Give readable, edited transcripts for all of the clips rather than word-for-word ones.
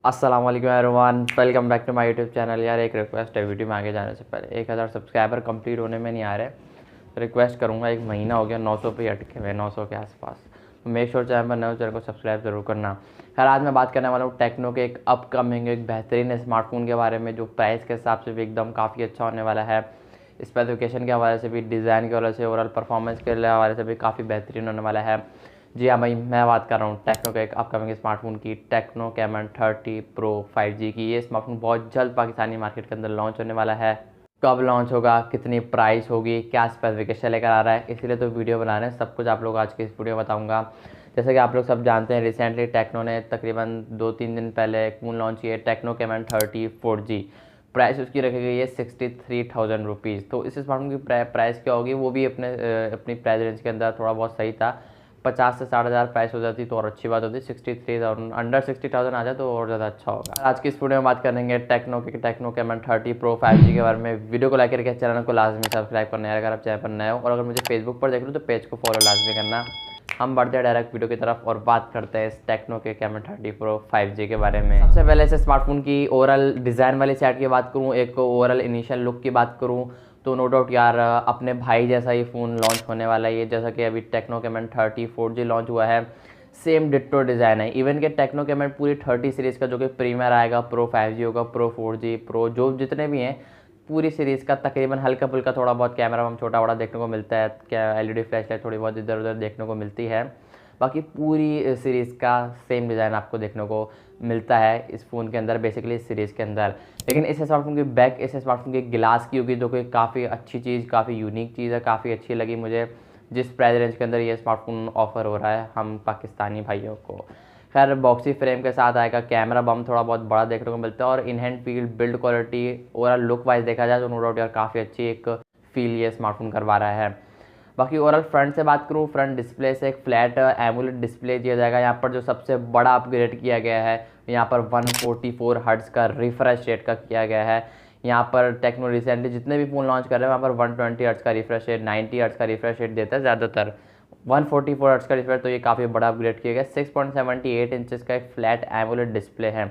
अस्सलाम वालेकुम everyone, welcome back to my YouTube channel. यार एक रिक्वेस्ट है, वीडियो में आगे जाने से पहले 1000 सब्सक्राइबर कंप्लीट होने में नहीं आ रहे। रिक्वेस्ट करूंगा, एक महीना हो गया 900 पे अटके हुए, 900 के आसपास। तो मेक श्योर चैनल पर नए हो, चैनल को सब्सक्राइब जरूर करना। खैर आज मैं बात करने वाला हूँ टेक्नो के एक अपकमिंग एक बेहतरीन स्मार्टफोन के बारे में, जो प्राइस के हिसाब से भी एकदम काफ़ी अच्छा होने वाला है, स्पेसिफिकेशन के हवाले से भी, डिज़ाइन के हवाले से, ओवरऑल परफॉर्मेंस के हवाले से भी काफ़ी बेहतरीन होने वाला है। जी हाँ भाई, मैं बात कर रहा हूँ टेक्नो के एक अपकमिंग स्मार्टफोन की, टेक्नो कैमन 30 प्रो 5G की। ये स्मार्टफोन बहुत जल्द पाकिस्तानी मार्केट के अंदर लॉन्च होने वाला है। कब लॉन्च होगा, कितनी प्राइस होगी, क्या स्पेसिफिकेशन लेकर आ रहा है, इसीलिए तो वीडियो बना रहे हैं। सब कुछ आप लोग आज के इस वीडियो में बताऊंगा। जैसे कि आप लोग सब जानते हैं, रिसेंटली टेक्नो ने तकरीबन 2-3 दिन पहले एक फ़ोन लॉन्च किया, टेक्नो कैमन 30 4G। प्राइस उसकी रखी गई है 63,000 रुपीज़। तो इस स्मार्टफोन की प्राइस क्या होगी, वो भी अपनी प्राइस रेंज के अंदर थोड़ा बहुत सही था। 50 से 60,000 प्राइस हो जाती तो और अच्छी बात होती। 63,000 अंडर 60,000 आ जाए तो और ज़्यादा अच्छा होगा। आज की इस वीडियो में बात करेंगे टेक्नो कैमन 30 प्रो 5G के बारे में। वीडियो को लाइक करके चैनल को लाजमी सब्सक्राइब करना है अगर आप चैनल पर नए हो, और अगर मुझे फेसबुक पर देख लो तो पेज को फॉलो लाजमी करना। हम बढ़ते हैं डायरेक्ट वीडियो की तरफ और बात करते हैं इस टेक्नो के कैमन 30 प्रो 5G के बारे में। सबसे पहले इस स्मार्टफोन की ओवरऑल डिज़ाइन वाली साइड की बात करूँ, एक ओवरऑल इनिशियल लुक की बात करूँ, तो नो डाउट यार अपने भाई जैसा ही फ़ोन लॉन्च होने वाला है ये। जैसा कि अभी टेक्नो कैमन 30 4G लॉन्च हुआ है, सेम डिट्टो डिज़ाइन है। इवन के टेक्नो कैमन पूरी 30 सीरीज़ का जो कि प्रीमियर आएगा, प्रो 5G होगा, प्रो 4G, प्रो जो जितने भी हैं, पूरी सीरीज़ का तकरीबन हल्का फुल्का थोड़ा बहुत कैमरा हम छोटा बड़ा देखने को मिलता है, क्या LED फ्लैश लाइट थोड़ी बहुत इधर उधर देखने को मिलती है। बाकी पूरी सीरीज़ का सेम डिज़ाइन आपको देखने को मिलता है इस फ़ोन के अंदर, बेसिकली इस सीरीज़ के अंदर। लेकिन इस स्मार्टफोन की बैक, इस स्मार्टफोन की गिलास की होगी, जो कि काफ़ी अच्छी चीज़, काफ़ी यूनिक चीज़ है, काफ़ी अच्छी लगी मुझे जिस प्राइस रेंज के अंदर ये स्मार्टफोन ऑफर हो रहा है हम पाकिस्तानी भाइयों को। खैर बॉक्सी फ्रेम के साथ आएगा, कैमरा बम थोड़ा बहुत बड़ा देखने को मिलता है, और in hand feel, build quality, overall look wise देखा जाए तो नो डाउट यार काफ़ी अच्छी एक फील ये स्मार्टफोन करवा रहा है। बाकी ओवरऑल फ्रंट से बात करूँ, फ्रंट डिस्प्ले से एक फ्लैट एमोलेड डिस्प्ले दिया जाएगा। यहाँ पर जो सबसे बड़ा अपग्रेड किया गया है, यहाँ पर 144 हर्ट्ज़ का रिफ्रेश रेट का किया गया है। यहाँ पर टेक्नो रिसेंटली जितने भी फ़ोन लॉन्च कर रहे हैं वहाँ पर 120 हर्ट्ज़ का रिफ्रेश रेट, 90 हर्ट्ज़ का रिफ्रेश रेट देता है ज़्यादातर। 144 हर्ट्ज़ का रिफ्रेश, तो ये काफ़ी बड़ा अपग्रेड किया गया। 6.78 इंचज़ का एक फ्लैट एमोलेड डिस्प्ले है।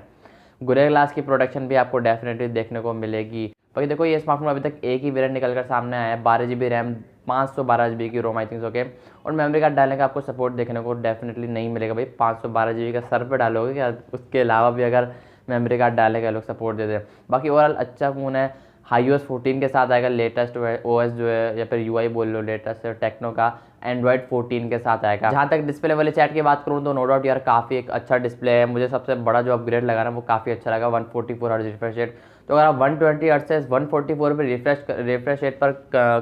गोरिल्ला ग्लास की प्रोडक्शन भी आपको डेफिनेटली देखने को मिलेगी। बाकी देखो ये स्मार्टफोन अभी तक एक ही वेरिएंट निकल कर सामने आया है, 12 GB रैम, 512 GB की रोम आई थिंक ओके। और मेमोरी कार्ड डालने का आपको सपोर्ट देखने को डेफिनेटली नहीं मिलेगा भाई। 512 GB का सर पे डालोगे क्या, उसके अलावा भी अगर मेमोरी कार्ड डालने का लोग सपोर्ट दे दें। बाकी ओवरऑल अच्छा फ़ोन है। iOS 14 के साथ आएगा, लेटेस्ट OS जो है, या फिर UI बोल लो, लेटेस्ट टेक्नो का एंड्रॉयड 14 के साथ आएगा। जहाँ तक डिस्प्ले वाले चैट की बात करूँ तो नो डाउट यार काफ़ी एक अच्छा डिस्प्ले है। मुझे सबसे बड़ा जो अपग्रेड लगा ना वो काफ़ी अच्छा लगा, 144 हर्ट्ज रिफ्रेश रेट। तो अगर आप 120 हर्ट्ज से 144 पर रिफ्रेश रेट पर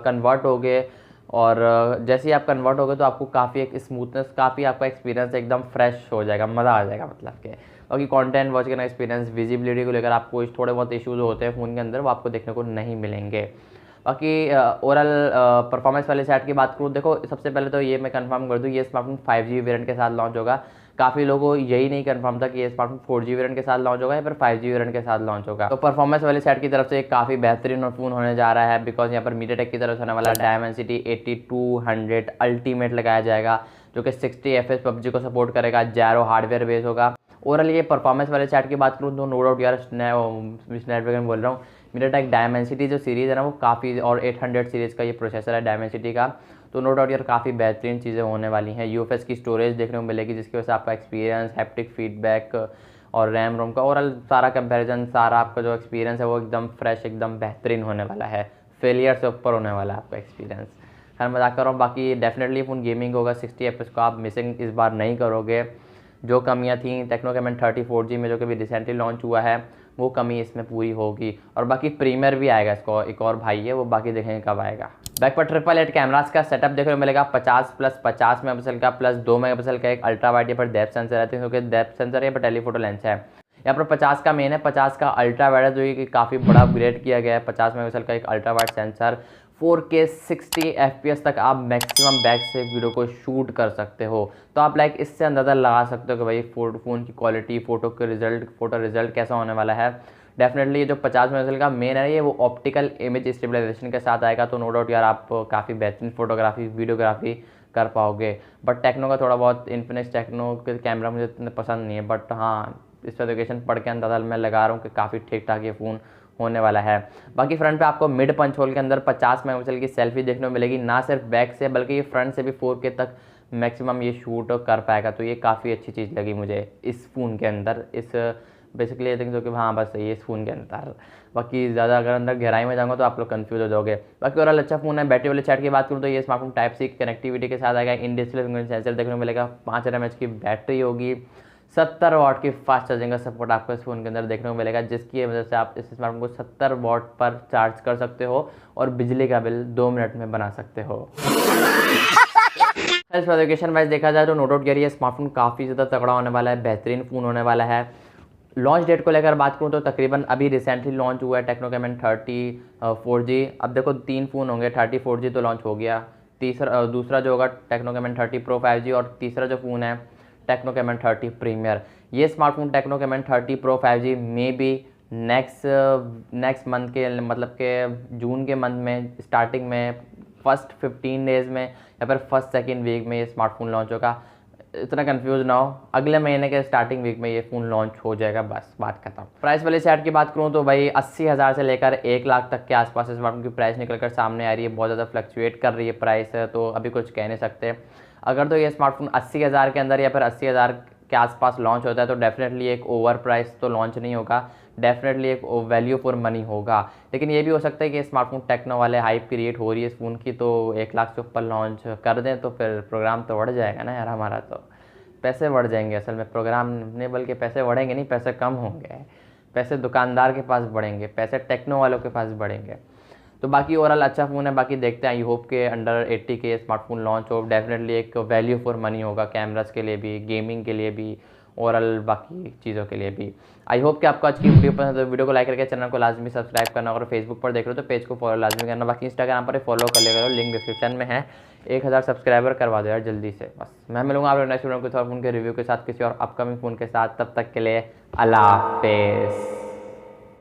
कन्वर्ट हो गए, और जैसे ही आप कन्वर्ट हो गए तो आपको काफ़ी एक स्मूथनेस, काफ़ी आपका एक्सपीरियंस एकदम फ्रेश हो जाएगा, मज़ा आ जाएगा मतलब के। बाकी कंटेंट वॉच करना एक्सपीरियंस, विजिबिलिटी को लेकर आपको थोड़े बहुत इश्यूज होते हैं फ़ोन के अंदर, वो आपको देखने को नहीं मिलेंगे। बाकी ओवरऑल परफॉर्मेंस वाले साइड की बात करूँ, देखो सबसे पहले तो ये मैं कंफर्म कर दूँ, ये स्मार्टफोन 5G वेरिएंट के साथ लॉन्च होगा। काफ़ी लोगों को यही नहीं कंफर्म था कि ये स्मार्टफोन 4G वेरिएंट के साथ लॉन्च होगा या फिर 5G वेरिएंट के साथ लॉन्च होगा। तो परफॉर्मेंस वाली साइड की तरफ से काफ़ी बेहतरीन फ़ोन होने जा रहा है, बिकॉज यहाँ पर मीडियाटेक की तरफ से होने वाला डायमेंसिटी 8200 अल्टीमेट लगाया जाएगा, जो कि 60 FPS PUBG को सपोर्ट करेगा, जैरो हार्डवेयर बेस होगा। ओवरऑल ये परफॉर्मेंस वाले चैट की बात करूँ तो नो डाउट यार स्नैपड्रैगन बोल रहा हूँ, मीडियाटेक डायमेंसिटी जो सीरीज़ है ना वो काफ़ी, और 800 सीरीज़ का ये प्रोसेसर है डायमेंसिटी का, तो नो डाउट यार काफ़ी बेहतरीन चीज़ें होने वाली हैं। UFS की स्टोरेज देखने को मिलेगी, जिसकी वजह से आपका एक्सपीरियंस, हैप्टिक फीडबैक और रैम रोम का ओवरऑल सारा कंपैरिजन, सारा आपका जो एक्सपीरियंस है वो एकदम फ्रेश, एकदम बेहतरीन होने वाला है, फेलियर से ऊपर होने वाला है आपका एक्सपीरियंस। खैर मजाक कर रहा हूँ। बाकी डेफिनेटली फ़ोन गेमिंग होगा, 60 FPS को आप मिसिंग इस बार नहीं करोगे। जो कमियां थी टेक्नो कैमन 30 4G में जो कि भी रिसेंटली लॉन्च हुआ है, वो कमी इसमें पूरी होगी। और बाकी प्रीमियर भी आएगा, इसको एक और भाई है वो, बाकी देखेंगे कब आएगा। बैक पर 888 कैमरास का सेटअप देखने को मिलेगा, 50+50 मेगापिक्सल का प्लस 2 मेगापिक्सल का एक अल्ट्रा वाइड या फिर डेप्थ सेंसर है, क्योंकि डेप्थ सेंसर या फिर टेलीफोटो लेंस है। यहाँ पर 50 का मेन है, 50 का अल्ट्रा वाइड है, जो कि काफ़ी बड़ा अपग्रेड किया गया है। 50 मेगापिक्सल का एक ultra wide sensor, 4K 60 FPS तक आप मैक्सिमम बैक से वीडियो को शूट कर सकते हो। तो आप लाइक इससे अंदाज़ा लगा सकते हो कि भाई फ़ोन की क्वालिटी, फोटो रिजल्ट कैसा होने वाला है। डेफिनेटली ये जो 50 मेगापिक्सल का मेन है ये वो ऑप्टिकल इमेज स्टेबलाइजेशन के साथ आएगा, तो नो डाउट यार आप काफ़ी बेहतरीन फोटोग्राफी, वीडियोग्राफी कर पाओगे। बट टेक्नो का थोड़ा बहुत, इन्फिनिक्स टेक्नो के कैमरा मुझे इतने पसंद नहीं है, बट हाँ स्पेसिफिकेशन पढ़ के अंदाजा मैं लगा रहा हूँ कि काफ़ी ठीक ठाक ये फ़ोन होने वाला है। बाकी फ्रंट पे आपको मिड पंच होल के अंदर 50 मेगापिक्सल की सेल्फी देखने को मिलेगी, ना सिर्फ बैक से बल्कि ये फ्रंट से भी 4K तक मैक्सिमम ये शूट कर पाएगा। तो ये काफ़ी अच्छी चीज़ लगी मुझे इस फ़ोन के अंदर, इस बेसिकली आई थिंक सो कि हाँ बस ये इस फ़ोन के अंदर। बाकी ज़्यादा अगर अंदर गहराई में जाऊँगा तो आप लोग कंफ्यूज हो जाओगे। बाकी ओवरऑल अच्छा फ़ोन है। बैटरी वाले चैट की बात करूँ तो ये स्मार्टफोन टाइप सी कनेक्टिविटी के साथ आएगा। इन डिस्प्ले फिंगरप्रिंट सेंसर देखने को मिलेगा, 5000 mAh की बैटरी होगी, 70 वाट की फास्ट चार्जिंग का सपोर्ट आपको इस फ़ोन के अंदर देखने को मिलेगा, जिसकी वजह से आप इस स्मार्टफोन को 70 वाट पर चार्ज कर सकते हो और बिजली का बिल 2 मिनट में बना सकते हो। स्पेसिफिकेशन वाइज देखा जाए तो नो डाउट ये स्मार्टफोन काफ़ी ज़्यादा तगड़ा होने वाला है, बेहतरीन फ़ोन होने वाला है। लॉन्च डेट को लेकर बात करूँ तो तकरीबन अभी रिसेंटली लॉन्च हुआ है टेक्नो कैमन 30 4G। अब देखो 3 फ़ोन होंगे, 30 4G तो लॉन्च हो गया, दूसरा जो होगा टेक्नो कैमन 30 Pro 5G और तीसरा जो फ़ोन है टेक्नो कैमन 30 प्रीमियर। ये smartphone techno caiman 30 Pro 5G में भी नेक्स्ट मंथ के मतलब के जून के मंथ में स्टार्टिंग में फर्स्ट 15 डेज़ में या फिर फर्स्ट सेकेंड वीक में ये स्मार्टफोन लॉन्च होगा। इतना कंफ्यूज ना हो, अगले महीने के स्टार्टिंग वीक में ये फ़ोन लॉन्च हो जाएगा, बस बात खत्म। प्राइस वाले साइड की बात करूँ तो भाई 80,000 से लेकर 1 लाख तक के आसपास स्मार्टफोन की प्राइस निकल कर सामने आ रही है। बहुत ज़्यादा फ्लक्चुएट कर रही है प्राइस, तो अभी कुछ कह नहीं सकते। अगर तो ये स्मार्टफोन 80,000 के अंदर या फिर 80,000 के आसपास लॉन्च होता है तो डेफिनेटली एक ओवर प्राइस तो लॉन्च नहीं होगा, डेफिनेटली एक वैल्यू फॉर मनी होगा। लेकिन ये भी हो सकता है कि स्मार्टफोन टेक्नो वाले हाइप क्रिएट हो रही है इस फ़ोन की, तो 1 लाख से ऊपर लॉन्च कर दें तो फिर प्रोग्राम तो बढ़ जाएगा ना यार, हमारा तो पैसे बढ़ जाएंगे। असल में प्रोग्राम नहीं बल्कि पैसे बढ़ेंगे नहीं, पैसे कम होंगे, पैसे दुकानदार के पास बढ़ेंगे, पैसे टेक्नो वालों के पास बढ़ेंगे। तो बाकी ओवरऑल अच्छा फ़ोन है। बाकी देखते हैं, आई होप के अंडर 80 के स्मार्टफोन लॉन्च हो, डेफिनेटली एक वैल्यू फॉर मनी होगा, कैमरास के लिए भी, गेमिंग के लिए भी, ओवरऑल बाकी चीज़ों के लिए भी। आई होप कि आपको आज की वीडियो पसंद है तो वीडियो को लाइक करके चैनल को लाजमी सब्सक्राइब करना, और फेसबुक पर देख रहे हो तो पेज को फॉलो लाजमी करना। बाकी इंस्टाग्राम पर फॉलो कर लेगा, लिंक डिस्क्रिप्शन में है। 1000 सब्सक्राइबर करवा दो यार जल्दी से। बस मैं मिलूंगा आप लोग नेक्स्ट वीडियो के फ़ोन के रिव्यू के साथ किसी और अपकमिंग फ़ोन के साथ। तब तक के लिए अल्लाह हाफिज़।